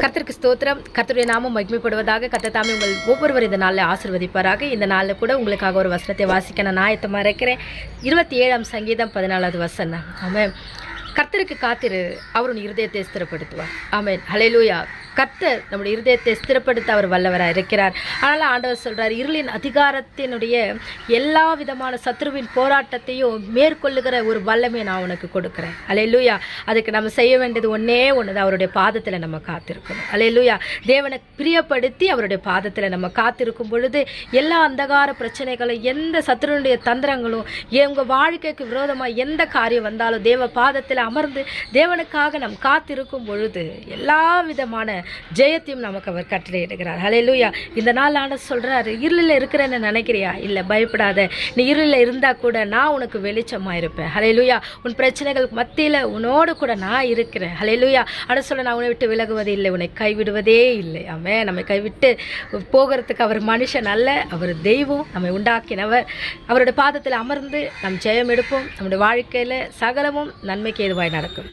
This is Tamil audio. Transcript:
கர்த்தருக்கு ஸ்தோத்திரம். கர்த்தருடைய நாமம் மகிமைப்படுவதாக. கர்த்தர் தாமே உங்கள் ஒவ்வொருவர் இந்த நாளில் ஆசீர்வதிப்பாராக. இந்த நாளில் கூட உங்களுக்காக ஒரு வசனத்தை வாசிக்க நான் ஆயத்தமாக இருக்கிறேன். 27ஆம் சங்கீதம் 14வது வசனம். ஆமென். கர்த்தருக்கு காத்திரு, அவர் உன் இருதயத்தை ஸ்திரப்படுத்துவார். ஆமென். ஹல்லேலூயா. கர்த்தர் நம்முடைய இருதயத்தை ஸ்திரப்படுத்த அவர் வல்லவராக இருக்கிறார். அதனால் ஆண்டவர் சொல்கிறார், இருளின் அதிகாரத்தினுடைய எல்லா விதமான சத்ருவின் போராட்டத்தையும் மேற்கொள்ளுகிற ஒரு வல்லமை நான் உனக்கு கொடுக்குறேன். ஹல்லேலூயா. அதுக்கு நம்ம செய்ய வேண்டியது ஒன்றே ஒன்று தான், அவருடைய பாதத்தில் நம்ம காத்திருக்கணும். ஹல்லேலூயா. தேவனை பிரியப்படுத்தி அவருடைய பாதத்தில் நம்ம காத்திருக்கும் பொழுது எல்லா அந்தகார பிரச்சனைகளும், எந்த சத்ருனுடைய தந்திரங்களும், உங்கள் வாழ்க்கைக்கு விரோதமாக எந்த காரியம் வந்தாலும் தேவ பாதத்தில் அமர்ந்து தேவனுக்காக நம் காத்திருக்கும் பொழுது எல்லா விதமான ஜெயத்தையும் நமக்கு அவர் கட்டளையிடுகிறார். ஹல்லேலூயா. இந்த நாள் ஆண்டவர் சொல்கிறாரு, இருளில் இருக்கிறேன்னு நினைக்கிறியா? இல்லை, பயப்படாத. நீ இருளில் இருந்தால் கூட நான் உனக்கு வெளிச்சமாக இருப்பேன். ஹல்லேலூயா. உன் பிரச்சனைகளுக்கு மத்தியில் உன்னோடு கூட நான் இருக்கிறேன். ஹல்லேலூயா. ஆண்டவர் சொல்ல, நான் உன்னை விட்டு விலகுவதே இல்லை, உன்னை கைவிடுவதே இல்லை. ஆமென். நம்மை கைவிட்டு போகிறதுக்கு அவர் மனுஷன் அல்ல, அவர் தெய்வம், நம்மை உண்டாக்கினவர். அவருடைய பாதத்தில் அமர்ந்து நம் ஜெயம் எடுப்போம். நம்முடைய வாழ்க்கையில் சகலமும் நன்மைக்கு ஏதுவாய் நடக்கும்.